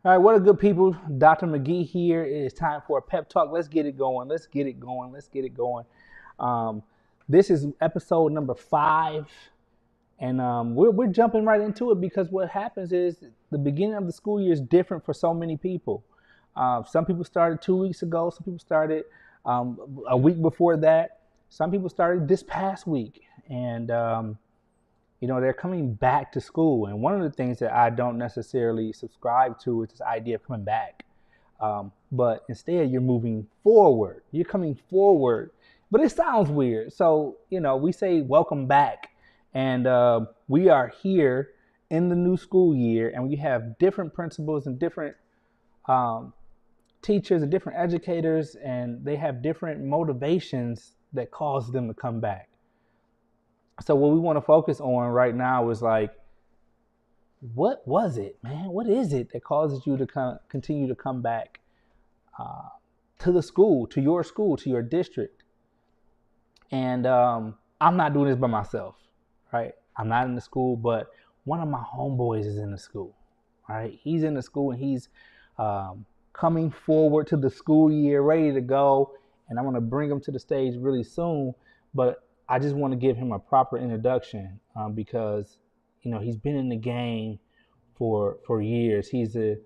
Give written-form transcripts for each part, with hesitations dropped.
All right, what are good people? Dr. McGee here. It is time for a pep talk. Let's get it going. Let's get it going. Let's get it going. Um, this is episode number 5, and we're jumping right into it because what happens is the beginning of the school year is different for so many people. Some people started 2 weeks ago. Some people started a week before that. Some people started this past week, and they're coming back to school. And one of the things that I don't necessarily subscribe to is this idea of coming back. But instead, you're moving forward. You're coming forward. But it sounds weird. So, we say welcome back. And we are here in the new school year, and we have different principals and different um, teachers and different educators, and they have different motivations that cause them to come back. So what we want to focus on right now is like, what was it, man? What is it that causes you to continue to come back uh, to the school, to your district? And I'm not doing this by myself, right? I'm not in the school, but one of my homeboys is in the school, right? He's in the school and he's coming forward to the school year, ready to go. And I'm going to bring him to the stage really soon. But I just want to give him a proper introduction because, he's been in the game for years. He's a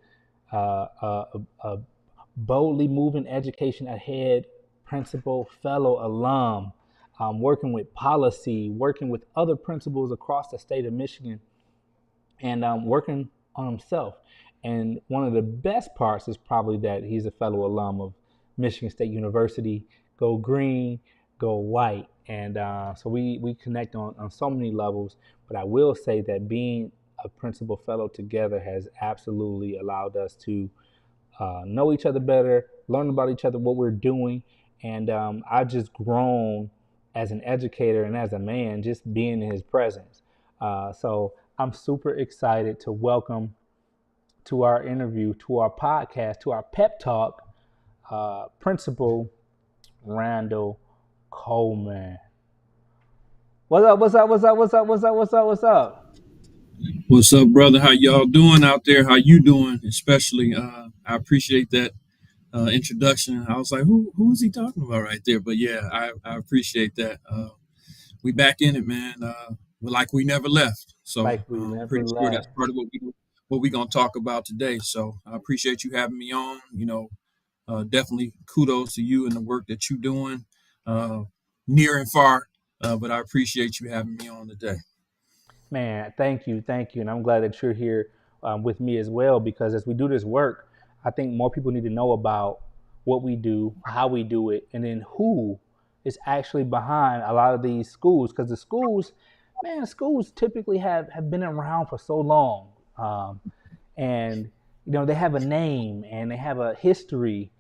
boldly moving education ahead principal, fellow alum, working with policy, working with other principals across the state of Michigan, and working on himself. And one of the best parts is probably that he's a fellow alum of Michigan State University. Go green, go white. And so we connect on so many levels. But I will say that being a principal fellow together has absolutely allowed us to know each other better, learn about each other, what we're doing. And I've just grown as an educator and as a man, just being in his presence. So I'm super excited to welcome to our interview, to our podcast, to our pep talk, Principal Randall Coleman. What's up? What's up? What's up? What's up? What's up? What's up? What's up? What's up, brother? How y'all doing out there? How you doing? Especially, I appreciate that introduction. I was like, who is he talking about right there? But yeah, I appreciate that. We back in it, man. We're like we never left. So Like we never pretty sure that's left. part of what we gonna talk about today. So I appreciate you having me on. Definitely kudos to you and the work that you're doing, uh, near and far. But I appreciate you having me on today. Man, thank you, and I'm glad that you're here with me as well. Because as we do this work, I think more people need to know about what we do, how we do it, and then who is actually behind a lot of these schools. Because the schools, man, schools typically have been around for so long, and they have a name and they have a history,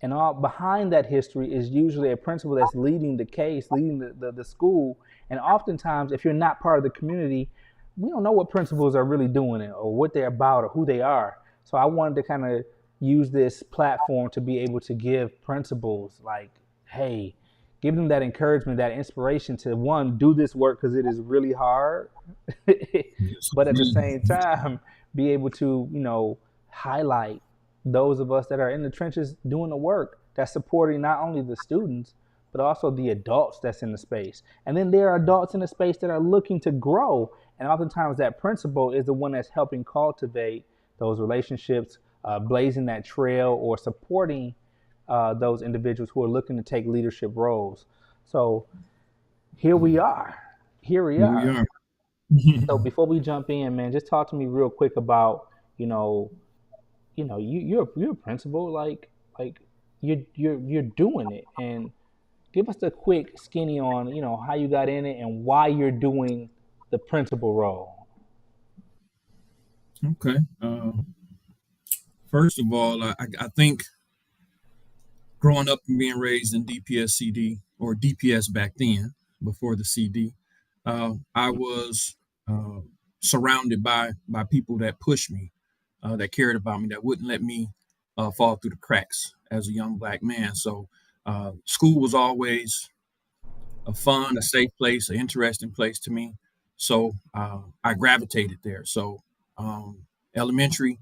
and all behind that history is usually a principal that's leading the case, leading the school. And oftentimes, if you're not part of the community, we don't know what principals are really doing it or what they're about or who they are. So I wanted to kind of use this platform to be able to give principals like, hey, give them that encouragement, that inspiration to one, do this work because it is really hard, Yes, but at the man. same time, be able to, highlight those of us that are in the trenches doing the work that's supporting not only the students, but also the adults that's in the space. And then there are adults in the space that are looking to grow. And oftentimes that principal is the one that's helping cultivate those relationships, blazing that trail, or supporting those individuals who are looking to take leadership roles. So here we are. Here we Here we are. are. So before we jump in, man, just talk to me real quick about, you know, you're a principal, like you're doing it, and give us the quick skinny on how you got in it and why you're doing the principal role. Okay. First of all, I think growing up and being raised in DPSCD or DPS back then, before the CD, I was uh, surrounded by people that pushed me, that cared about me, that wouldn't let me fall through the cracks as a young black man. So school was always a fun, a safe place, an interesting place to me. So I gravitated there. So elementary.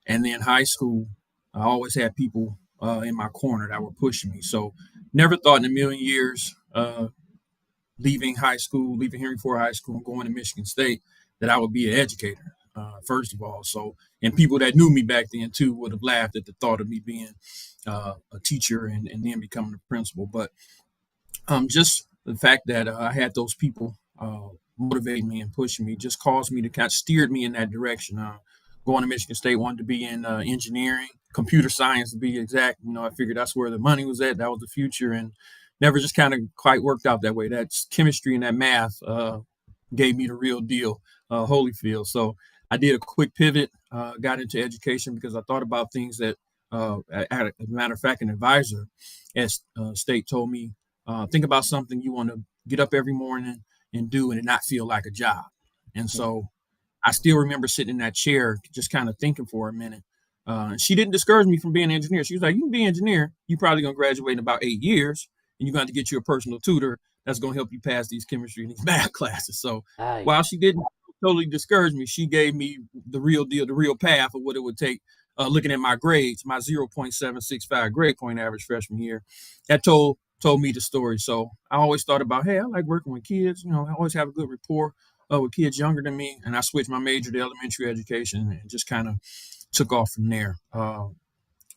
And then high school, I always had people in my corner that were pushing me. So never thought in a million years, leaving high school, leaving Henry Ford High School and going to Michigan State, that I would be an educator, first of all. So, and people that knew me back then too would have laughed at the thought of me being a teacher and then becoming a principal. But just the fact that I had those people motivate me and pushing me just caused me to kind of steered me in that direction. Going to Michigan State, wanted to be in engineering, computer science to be exact. I figured that's where the money was at. That was the future, and never just kind of quite worked out that way. That's chemistry and that math gave me the real deal, Holyfield. So I did a quick pivot, got into education because I thought about things that, as a matter of fact, an advisor at State told me, think about something you want to get up every morning and do and it not feel like a job. And so I still remember sitting in that chair, just kind of thinking for a minute. And she didn't discourage me from being an engineer. She was like, "You can be an engineer. You're probably going to graduate in about 8 years, and you're going to get you a personal tutor that's going to help you pass these chemistry and these math classes." So Nice. while she didn't totally discourage me, she gave me the real deal, the real path of what it would take. Looking at my grades, my 0.765 grade point average freshman year, that told me the story. So I always thought about, hey, I like working with kids. I always have a good rapport with kids younger than me, and I switched my major to elementary education and just kind of took off from there.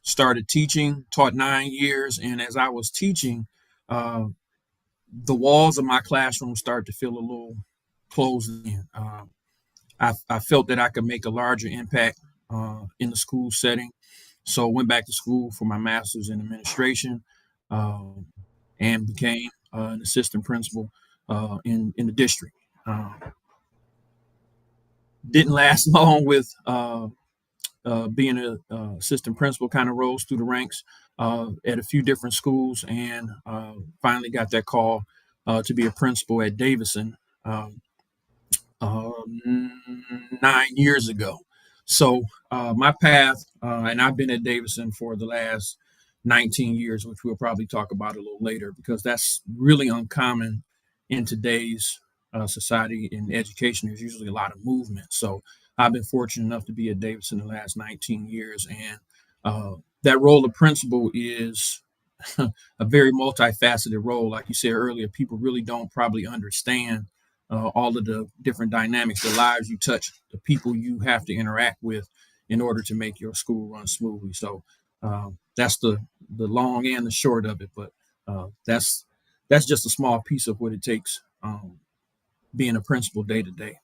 Started teaching, taught 9 years, and as I was teaching, uh, the walls of my classroom started to feel a little closed in. I felt that I could make a larger impact in the school setting, so went back to school for my master's in administration, um, and became an assistant principal in the district. Didn't last long with being an assistant principal, kind of rose through the ranks at a few different schools, and finally got that call to be a principal at Davidson um, 9 years ago. So my path, and I've been at Davidson for the last 19 years, which we'll probably talk about a little later, because that's really uncommon in today's society. In education, there's usually a lot of movement. So I've been fortunate enough to be at Davidson the last 19 years, and that role of principal is a very multifaceted role. Like you said earlier, people really don't probably understand all of the different dynamics, the lives you touch, the people you have to interact with in order to make your school run smoothly. So that's the long and the short of it. But that's just a small piece of what it takes being a principal day to day.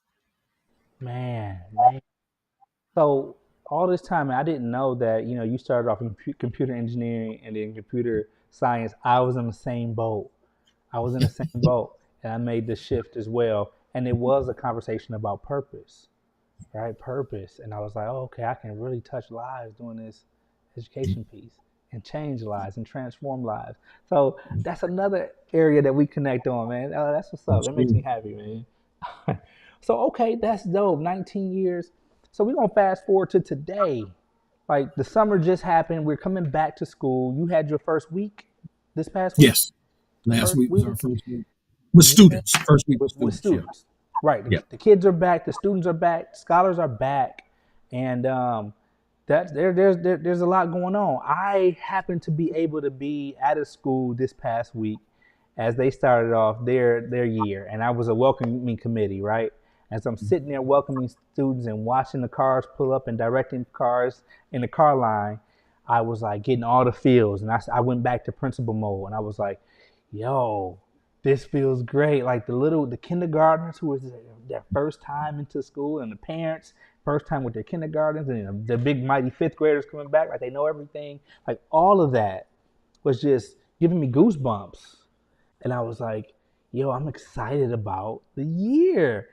Man. So all this time, I didn't know that you started off in computer engineering and then computer science. I was in the same boat. I was in the same boat, and I made the shift as well. And it was a conversation about purpose, right? Purpose. And I was like, oh, okay, I can really touch lives doing this education piece and change lives and transform lives. So that's another area that we connect on, man. Oh, that's what's up. That makes me happy, man. So okay, that's dope. 19 years. So we're gonna fast forward to today. Like the summer just happened. We're coming back to school. You had your first week this past week. Yes, last First week was our week. first week with Yeah, students. First week with with students. Yeah, students. Right. yeah. The kids are back. The students are back. Scholars are back, and there's a lot going on. I happened to be able to be at a school this past week as they started off their year, and I was a welcoming committee, right? As I'm sitting there welcoming students and watching the cars pull up and directing cars in the car line, I was like getting all the feels, and I went back to principal mode, and I was like, "Yo, this feels great." Like the kindergartners who was their first time into school, and the parents first time with their kindergartens, and the big mighty fifth graders coming back like they know everything. Like all of that was just giving me goosebumps, and I was like, "Yo, I'm excited about the year."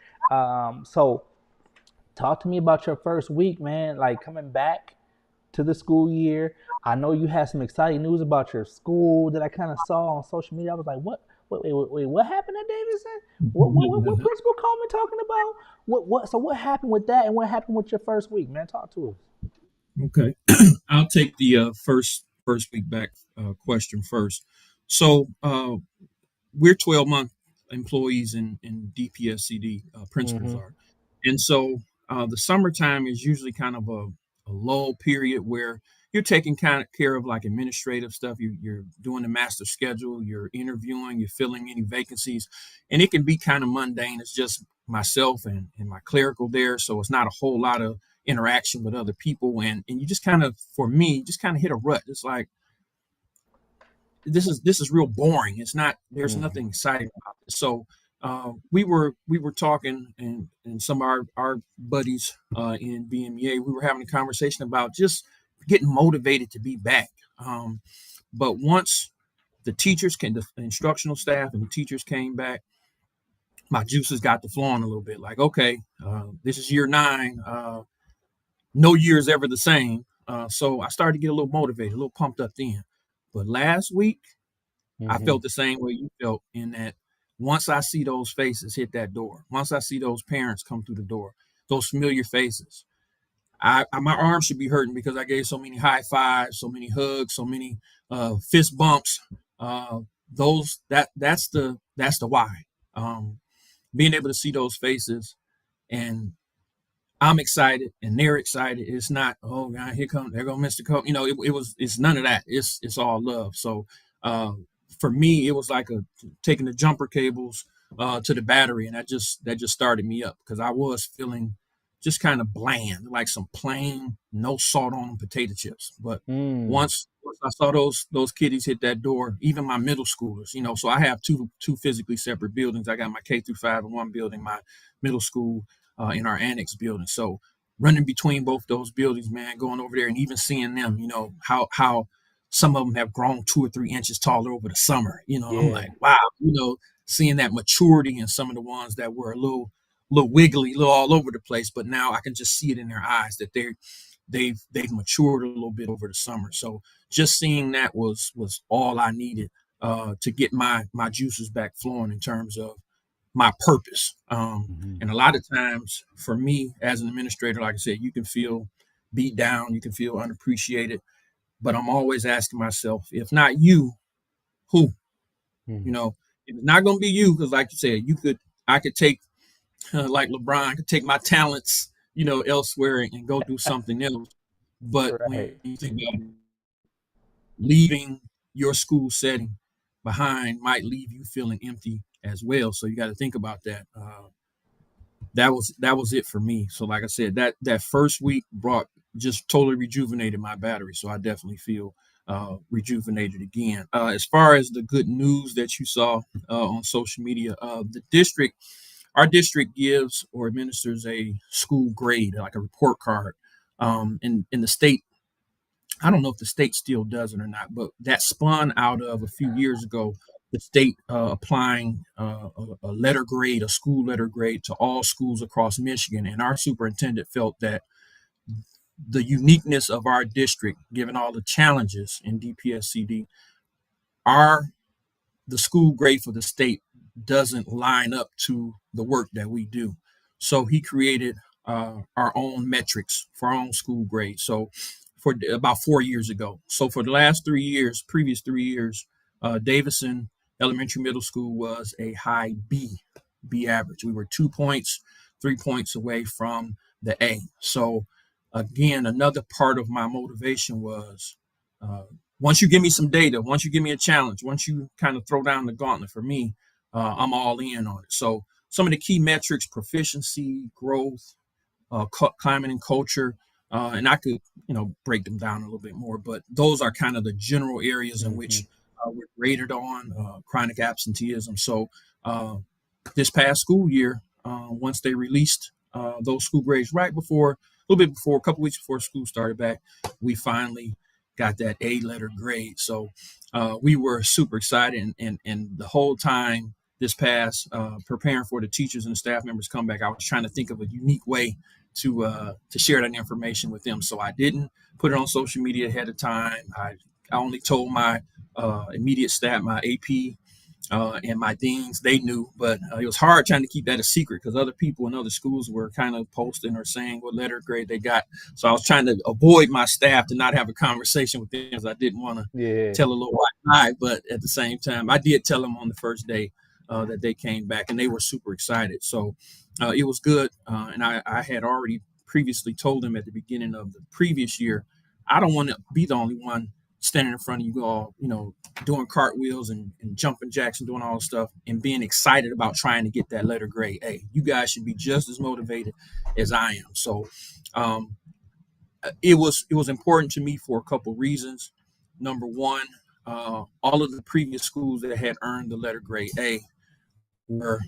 So talk to me about your first week, man. Like coming back to the school year. I know you had some exciting news about your school that I kind of saw on social media. I was like, what? Wait, what happened at Davidson? What Principal Coleman talking about? So what happened with that, and what happened with your first week, man? Talk to us. Okay, I'll take the first week back question first. So we're 12-month employees in DPSCD, principals Mm-hmm. are. And so the summertime is usually kind of a a lull period where you're taking kind of care of like administrative stuff. You're doing the master schedule, you're interviewing, you're filling any vacancies, and it can be kind of mundane. It's just myself and my clerical there, so it's not a whole lot of interaction with other people, and you just kind of, for me, just kind of hit a rut. It's like this is real boring. It's not. There's Mm-hmm. nothing exciting about it. So we were talking, and some of our buddies in BMEA, we were having a conversation about just getting motivated to be back. But once the instructional staff and the teachers came back, my juices got to flowing a little bit. Like, okay, this is year 9. No year is ever the same. So I started to get a little motivated, a little pumped up then. But last week, I Mm-hmm. felt the same way you felt, in that once I see those faces hit that door, once I see those parents come through the door, those familiar faces, my arms should be hurting because I gave so many high fives, so many hugs, so many fist bumps. Uh, that's the why. Um, Being able to see those faces, and I'm excited and they're excited. It's not, oh God, here come they're gonna miss the coat. It's none of that. It's all love. So uh, for me, it was like taking the jumper cables to the battery, and that just started me up because I was feeling just kind of bland, like some plain, no salt on them potato chips. But Mm. once I saw those kiddies hit that door, even my middle schoolers, so I have two physically separate buildings. I got my K through 5 in one building, my middle school in our annex building. So running between both those buildings, man, going over there and even seeing them, how some of them have grown 2 or 3 inches taller over the summer. I'm Yeah. like, wow, seeing that maturity in some of the ones that were a little wiggly, a little all over the place, but now I can just see it in their eyes that they've matured a little bit over the summer. So just seeing that was all I needed to get my juices back flowing in terms of my purpose. Mm-hmm. And a lot of times for me as an administrator, like I said, you can feel beat down, you can feel unappreciated, but I'm always asking myself, if not you, who? You Mm-hmm. know, if it's not going to be you, because like you said, I could take, like LeBron, I could take my talents, elsewhere and go do something else. But when Right. you think about leaving your school setting behind might leave you feeling empty as well. So you got to think about that. That was it for me. So like I said, that first week brought just totally rejuvenated my battery. So I definitely feel rejuvenated again. As far as the good news that you saw on social media, our district gives or administers a school grade, like a report card. In the state, I don't know if the state still does it or not, but that spun out of a few years ago, the state applying a letter grade, a school letter grade to all schools across Michigan. And our superintendent felt that the uniqueness of our district, given all the challenges in DPSCD, our the school grade for the state doesn't line up to the work that we do. So he created our own metrics for our own school grade. So for about 4 years ago. So for the last 3 years, previous 3 years, Davison Elementary Middle School was a high B average. We were 2 points, 3 points away from the A. So again, another part of my motivation was uh, once you give me some data, once you give me a challenge, once you kind of throw down the gauntlet for me, I'm all in on it. So some of the key metrics: proficiency, growth, climate and culture, and I could break them down a little bit more, but those are kind of the general areas in Mm-hmm. which we're graded on. Chronic absenteeism. So uh, this past school year, once they released those school grades right before, a little bit before, a couple weeks before school started back, we finally got that A letter grade. So we were super excited, and the whole time this past preparing for the teachers and the staff members come back, I was trying to think of a unique way to share that information with them. So I didn't put it on social media ahead of time. I only told my immediate staff, my AP, and my deans. They knew, but it was hard trying to keep that a secret because other people in other schools were kind of posting or saying what letter grade they got. So I was trying to avoid my staff to not have a conversation with them because I didn't want to Yeah. tell a little white lie. But at the same time, I did tell them on the first day that they came back, and they were super excited. So it was good, and I had already previously told them at the beginning of the previous year, I don't want to be the only one standing in front of you all, doing cartwheels and jumping jacks and doing all this stuff and being excited about trying to get that letter grade A. You guys should be just as motivated as I am. So um, it was important to me for a couple reasons. Number one, all of the previous schools that had earned the letter grade A were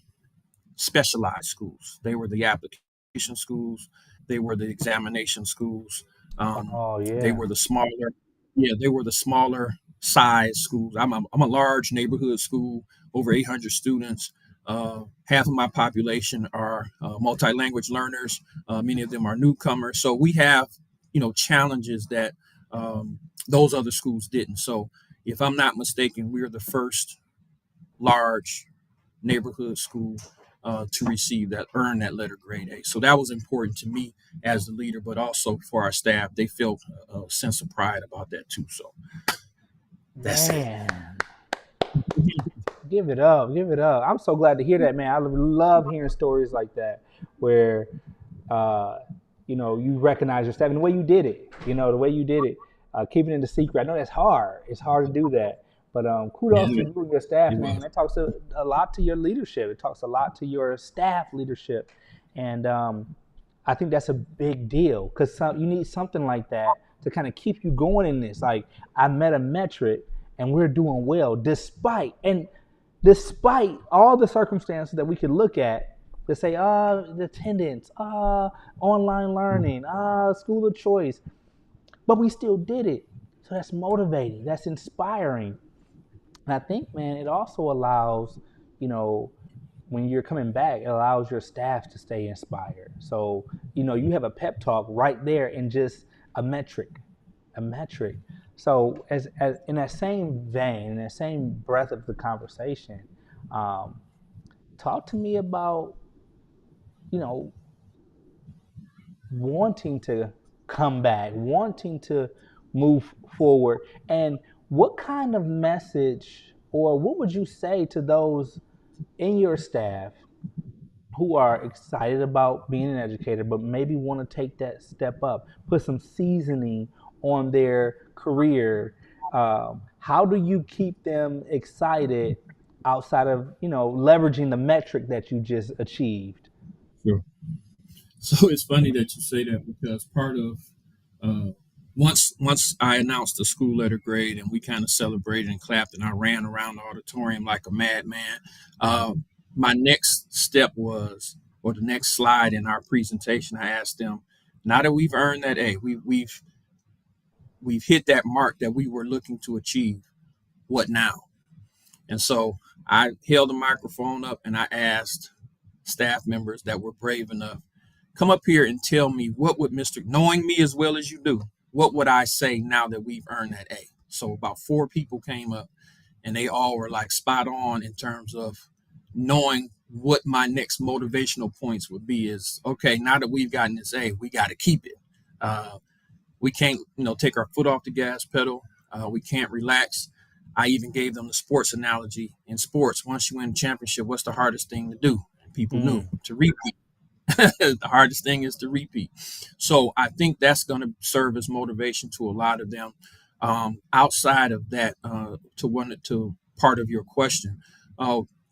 specialized schools. They were the application schools. They were the examination schools. Oh They yeah. were the smaller, yeah, they were the smaller size schools. I'm a large neighborhood school, over 800 students. Half of my population are multi-language learners. Many of them are newcomers. So we have, challenges that those other schools didn't. So if I'm not mistaken, we're the first large neighborhood school to receive that, earn that letter grade A. So that was important to me as the leader, but also for our staff. They felt a sense of pride about that too. So that's it. Man, give it up, give it up. I'm so glad to hear that, man. I love hearing stories like that where uh, you recognize your staff and the way you did it. The way you did it, keeping it a secret. I know that's hard. It's hard to do that. But Yeah, kudos to you and your staff, it man. was. That talks a lot to your leadership. It talks a lot to your staff leadership, and I think that's a big deal because you need something like that to kind of keep you going in this. Like I met a metric, and we're doing well despite all the circumstances that we could look at to say, the attendance, online learning, school of choice, but we still did it. So that's motivating, that's inspiring. And I think, man, it also allows, you know, when you're coming back, it allows your staff to stay inspired. So, you have a pep talk right there in just a metric, a metric. So, as in that same vein, in that same breath of the conversation, um, talk to me about, you know, wanting to come back, wanting to move forward, and what kind of message or what would you say to those in your staff who are excited about being an educator, but maybe want to take that step up, put some seasoning on their career? How do you keep them excited outside of leveraging the metric that you just achieved? Sure. So it's funny that you say that because part of uh, once I announced the school letter grade and we kind of celebrated and clapped and I ran around the auditorium like a madman. Uh, my next step was, or the next slide in our presentation, I asked them, now that we've earned that A, we've hit that mark that we were looking to achieve. What now? And so I held the microphone up and I asked staff members that were brave enough, come up here and tell me what would Mr. Knowing me as well as you do, what would I say now that we've earned that A? So about four people came up and they all were like spot on in terms of knowing what my next motivational points would be is okay, now that we've gotten this A, we got to keep it. We can't, take our foot off the gas pedal. We can't relax. I even gave them the sports analogy. In sports, once you win a championship, what's the hardest thing to do? People knew Mm. to repeat. The hardest thing is to repeat. So I think that's going to serve as motivation to a lot of them. Outside of that, to part of your question,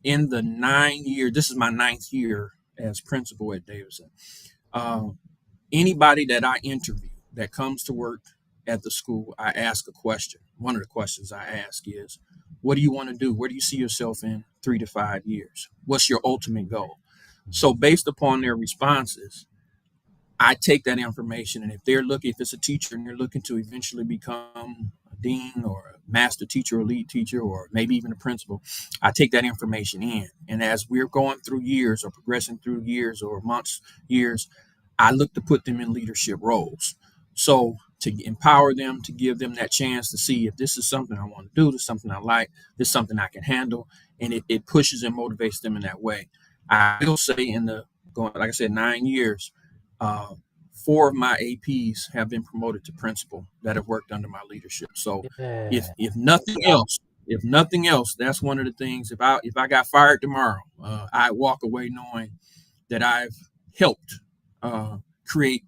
in the 9 year, this is my ninth year as principal at Davidson. Uh, Anybody that I interview that comes to work at the school, I ask a question. One of the questions I ask is, what do you want to do? Where do you see yourself in 3 to 5 years? What's your ultimate goal? So based upon their responses, I take that information, and if it's a teacher and they're looking to eventually become a dean or a master teacher or lead teacher or maybe even a principal, I take that information in. And as we're going through years or progressing through years or months, years, I look to put them in leadership roles. So to empower them, to give them that chance to see if this is something I want to do, this is something I like, this is something I can handle, and it pushes and motivates them in that way. I will say in the going, like I said, 9 years, uh, four of my APs have been promoted to principal that have worked under my leadership. So Yeah. if nothing else, that's one of the things. If I got fired tomorrow, I walk away knowing that I've helped create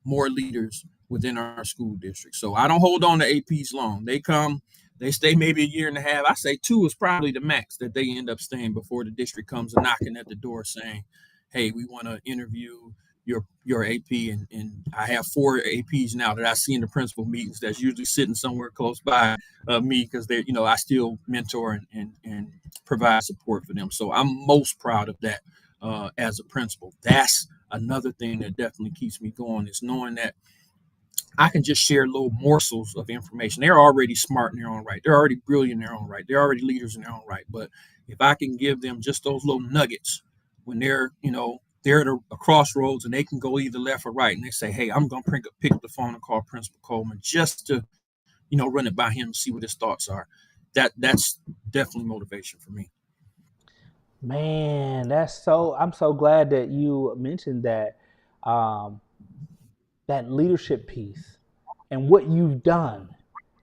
more leaders within our school district. So I don't hold on to APs long. They come, they stay maybe a year and a half. I say 2 is probably the max that they end up staying before the district comes knocking at the door saying, "Hey, we want to interview your AP." And I have 4 APs now that I see in the principal meetings. That's usually sitting somewhere close by me because they, I still mentor and provide support for them. So I'm most proud of that as a principal. That's another thing that definitely keeps me going is knowing that I can just share little morsels of information. They're already smart in their own right. They're already brilliant in their own right. They're already leaders in their own right. But if I can give them just those little nuggets when they're at a crossroads and they can go either left or right, and they say, "Hey, I'm gonna pick up the phone and call Principal Coleman just to, run it by him and see what his thoughts are." That's definitely motivation for me. Man, I'm so glad that you mentioned um, that leadership piece and what you've done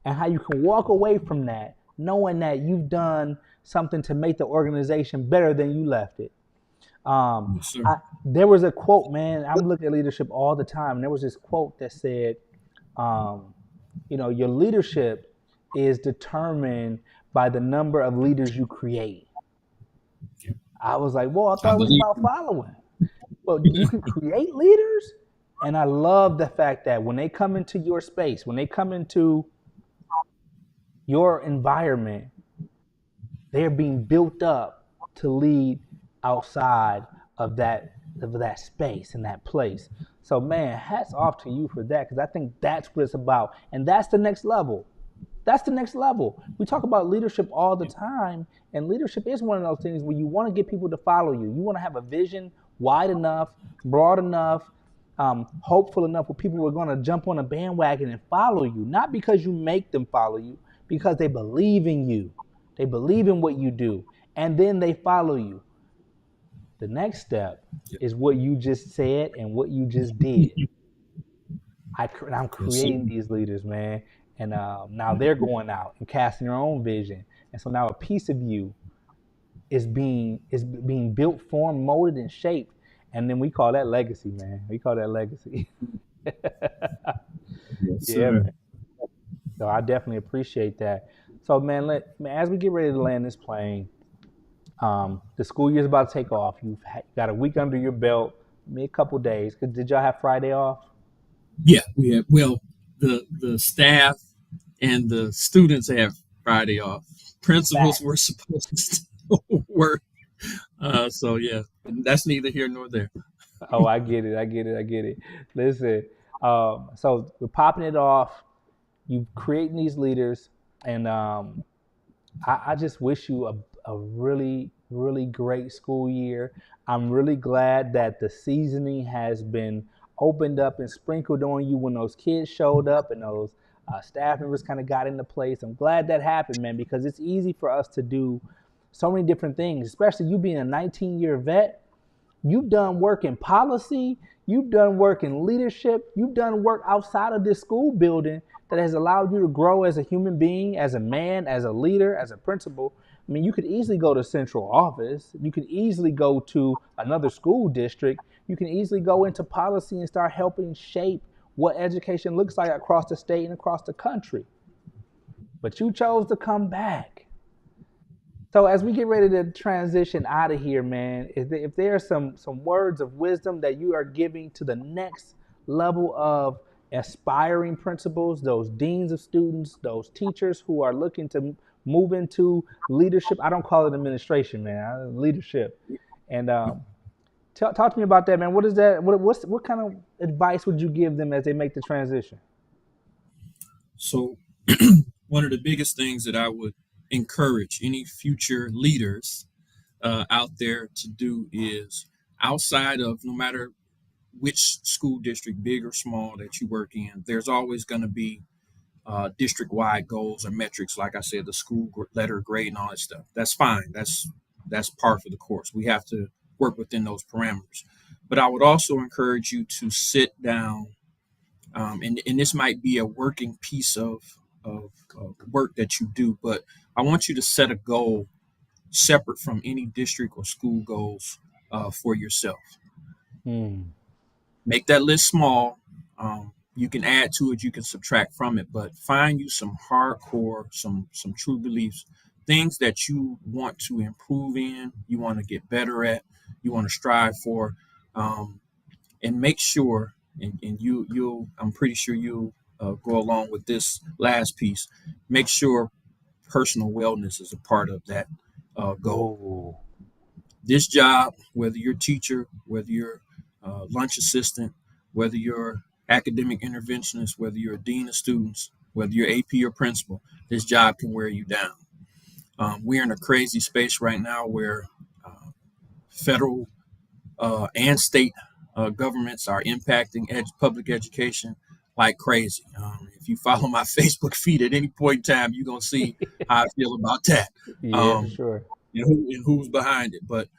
and how you can walk away from that knowing that you've done something to make the organization better than you left it. Um, Yes, sir. there was a quote, man. I'm looking at leadership all the time. And there was this quote that said, um, your leadership is determined by the number of leaders you create. Yeah, I was like, well, I I thought it was believe. about following. Well, you can create leaders. And I love the fact that when they come into your space, when they come into your environment, they're being built up to lead outside of that space and that place. So man, hats off to you for that because I think that's what it's about, and that's the next level. That's the next level. We talk about leadership all the Yeah, time, and leadership is one of those things where you want to get people to follow you. You want to have a vision wide enough, broad enough, hopeful enough where people are going to jump on a bandwagon and follow you, not because you make them follow you, because they believe in you. They believe in what you do, and then they follow you. The next step yeah. is what you just said and what you just did. I'm Yes, sir. creating these leaders, man, and now they're going out and casting their own vision, and so now a piece of you is being built, formed, molded, and shaped, and then we call that legacy, man. We call that legacy. Yes, Yeah, sir. man. So I definitely appreciate that. So man, as we get ready to land this plane, the school year's about to take off. You've got a week under your belt, maybe a couple days. Did y'all have Friday off? Yeah, we have. Well, the staff and the students have Friday off. Principals were Facts. supposed to work. So yeah, that's neither here nor there. Oh, I get it. I get it. I get it. Listen, so we're popping it off. You creating these leaders, and I just wish you a really, really great school year. I'm really glad that the seasoning has been opened up and sprinkled on you when those kids showed up and those staff members kind of got into place. I'm glad that happened, man, because it's easy for us to do so many different things, especially you being a 19-year vet. You've done work in policy, you've done work in leadership, you've done work outside of this school building that has allowed you to grow as a human being, as a man, as a leader, as a principal. I mean, you could easily go to central office, you could easily go to another school district, you can easily go into policy and start helping shape what education looks like across the state and across the country. But you chose to come back. So as we get ready to transition out of here, man, if there are some words of wisdom that you are giving to the next level of aspiring principals, those deans of students, those teachers who are looking to move into leadership, I don't call it administration, man, leadership. And talk to me about that, man. What is that? What kind of advice would you give them as they make the transition? So one of the biggest things that I would encourage any future leaders out there to do is outside of no matter which school district, big or small, that you work in, there's always going to be district-wide goals or metrics. Like I said, the school letter grade and all that stuff. That's fine. That's par for the course. We have to work within those parameters. But I would also encourage you to sit down, and this might be a working piece of work that you do, but I want you to set a goal separate from any district or school goals for yourself. Hmm. Make that list small, You can add to it, you can subtract from it, but find you some hardcore, some true beliefs, things that you want to improve in, you want to get better at, you want to strive for, um, and make sure, and you'll I'm pretty sure you'll go along with this last piece. Make sure personal wellness is a part of that goal. Oh, This job, whether you're a teacher, whether you're a lunch assistant, whether you're academic interventionist, whether you're a dean of students, whether you're AP or principal, this job can wear you down. We're in a crazy space right now where federal and state governments are impacting public education like crazy. If you follow my Facebook feed at any point in time, you're going to see how I feel about that. yeah, for Um, sure. and who's behind it. But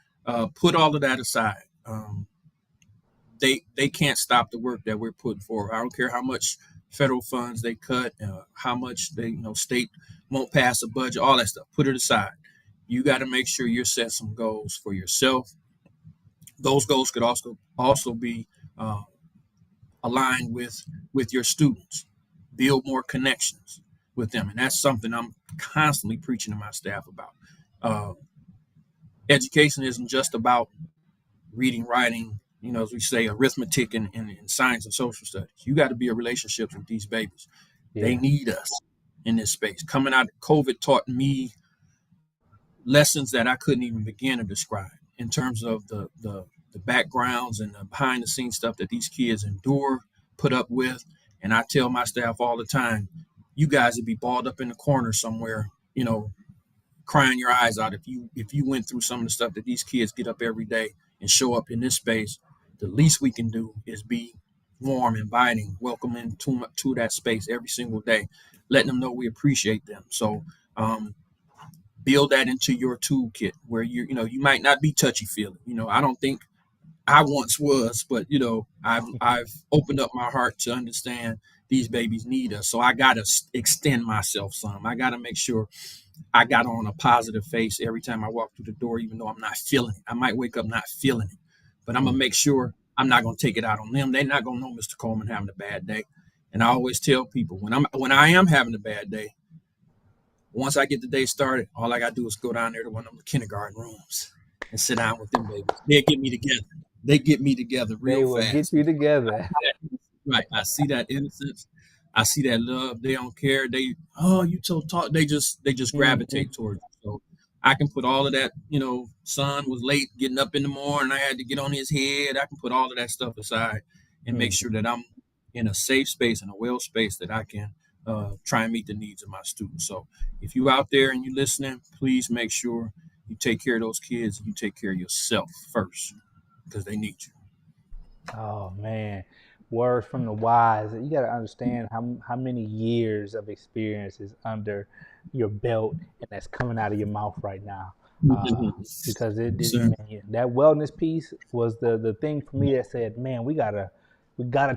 put all of that aside. They can't stop the work that we're putting forward. I don't care how much federal funds they cut, how much state won't pass a budget, all that stuff. Put it aside. You got to make sure you're set some goals for yourself. Those goals could also be uh, aligned with your students. Build more connections with them, and that's something I'm constantly preaching to my staff about. Uh, Education isn't just about reading, writing, as we say, arithmetic and science and social studies. You got to be in relationships with these babies. They Yeah, need us in this space. Coming out of COVID taught me lessons that I couldn't even begin to describe in terms of the backgrounds and the behind the scenes stuff that these kids endure, put up with. And I tell my staff all the time, you guys would be balled up in the corner somewhere, crying your eyes out if you went through some of the stuff that these kids get up every day and show up in this space. The least we can do is be warm, inviting, welcoming to that space every single day, letting them know we appreciate them. So build that into your toolkit where you might not be touchy feely. I don't think I once was, but I've opened up my heart to understand these babies need us. So I gotta extend myself some. I gotta make sure I got on a positive face every time I walk through the door, even though I'm not feeling it. I might wake up not feeling it, but I'm gonna make sure I'm not gonna take it out on them. They're not gonna know Mr. Coleman having a bad day. And I always tell people when I am having a bad day, once I get the day started, all I gotta do is go down there to one of the kindergarten rooms and sit down with them babies. They get me together. They get me together they real will get fast. you together. Right. I see that innocence. I see that love. They don't care. You so talk. They just Mhm. gravitate towards you. So I can put all of that. Son was late getting up in the morning. I had to get on his head. I can put all of that stuff aside and make sure Mhm. that I'm in a safe space and a well space that I can try and meet the needs of my students. So if you out there and you listening, please make sure you take care of those kids and you take care of yourself first because they need you. Oh man, words from the wise. You got to understand how many years of experience is under your belt, and that's coming out of your mouth right now. Uh, because Sir. man, that wellness piece was the thing for me that said, man, we gotta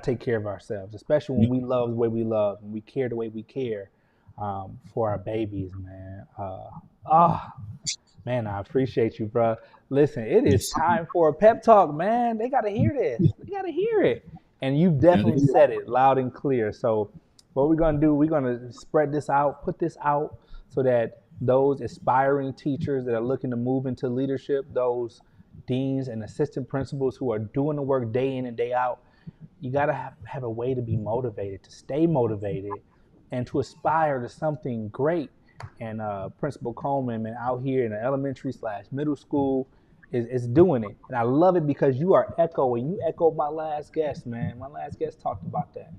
take care of ourselves, especially when we love the way we love and we care the way we care for our babies, man. Oh, Man, I appreciate you, bro. Listen, it is Yes, sir. time for a pep talk, man. They got to hear this. They got to hear it. And you've Gotta definitely hear said it loud and clear. So, what we're going to do, we're going to spread this out, put this out so that those aspiring teachers that are looking to move into leadership, those deans and assistant principals who are doing the work day in and day out, you got to have a way to be motivated, to stay motivated, and to aspire to something great. And Principal Coleman, man, out here in the elementary slash middle school, is doing it. And I love it because you are echoing. You echoed my last guest, man. My last guest talked about that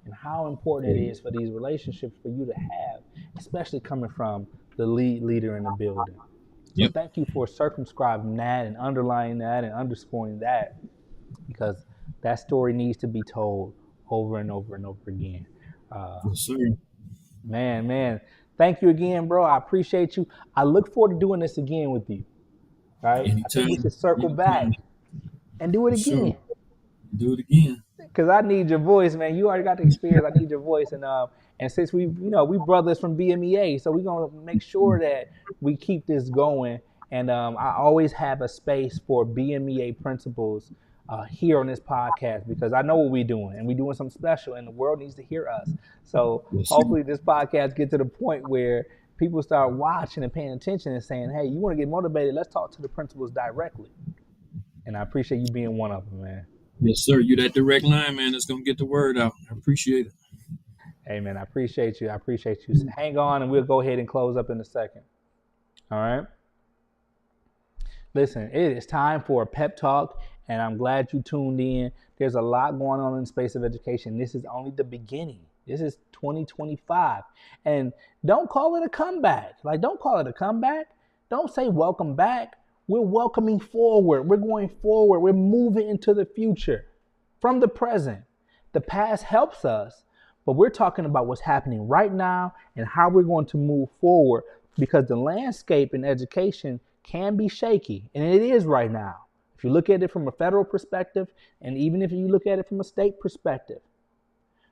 and how important it is for these relationships for you to have, especially coming from the leader in the building. So Yep. thank you for circumscribing that and underlining that and underscoring that because that story needs to be told over and over and over again. Uh, Yes, sir. man, thank you again, bro. I appreciate you. I look forward to doing this again with you. Right? I think we Anytime. should circle Anytime. back and do it For sure. again Do it again. because I need your voice, man. You already got the experience. I need your voice, and since we brothers from BMEA, so we're gonna make sure that we keep this going. And I always have a space for BMEA principals here on this podcast, because I know what we're doing, and we're doing something special, and the world needs to hear us. So Yes, sir. hopefully this podcast gets to the point where people start watching and paying attention and saying, hey, you want to get motivated, let's talk to the principals directly. And I appreciate you being one of them, man. Yes, sir. You that direct line, man, that's gonna get the word out. I appreciate it. Hey, man, I appreciate you. I appreciate you. So hang on, and we'll go ahead and close up in a second. All right. Listen, it is time for a pep talk, and I'm glad you tuned in. There's a lot going on in the space of education. This is only the beginning. This is 2025. And don't call it a comeback. Like, don't call it a comeback. Don't say welcome back. We're welcoming forward. We're going forward. We're moving into the future from the present. The past helps us, but we're talking about what's happening right now and how we're going to move forward, because the landscape in education can be shaky, and it is right now. If you look at it from a federal perspective, and even if you look at it from a state perspective,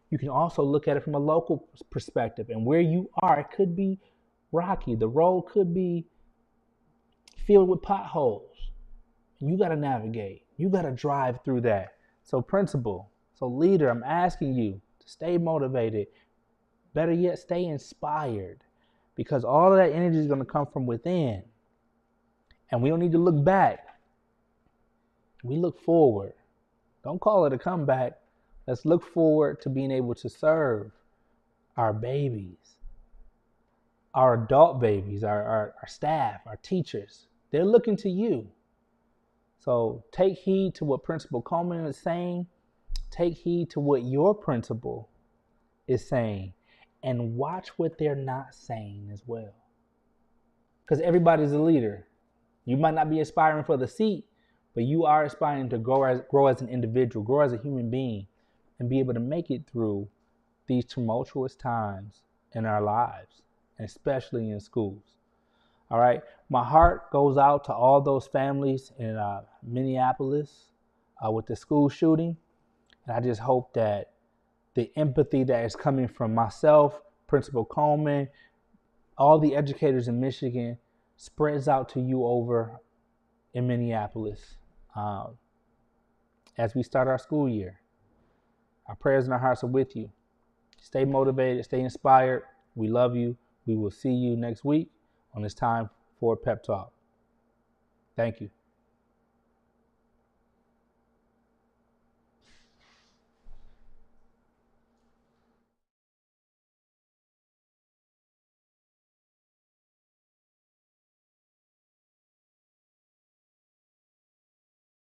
you can also look at it from a local perspective. And where you are, it could be rocky. The road could be filled with potholes. You got to navigate. You got to drive through that. So principal, so leader, I'm asking you to stay motivated. Better yet, stay inspired, because all of that energy is going to come from within. And we don't need to look back. We look forward. Don't call it a comeback. Let's look forward to being able to serve our babies, our adult babies, our staff, our teachers. They're looking to you. So take heed to what Principal Coleman is saying. Take heed to what your principal is saying. And watch what they're not saying as well. Because everybody's a leader. You might not be aspiring for the seat, but you are aspiring to grow as an individual, grow as a human being, and be able to make it through these tumultuous times in our lives, and especially in schools. All right. My heart goes out to all those families in Minneapolis with the school shooting. And I just hope that the empathy that is coming from myself, Principal Coleman, all the educators in Michigan, spreads out to you over in Minneapolis as we start our school year. Our prayers and our hearts are with you. Stay motivated, stay inspired. We love you. We will see you next week on this time for Pep Talk. Thank you.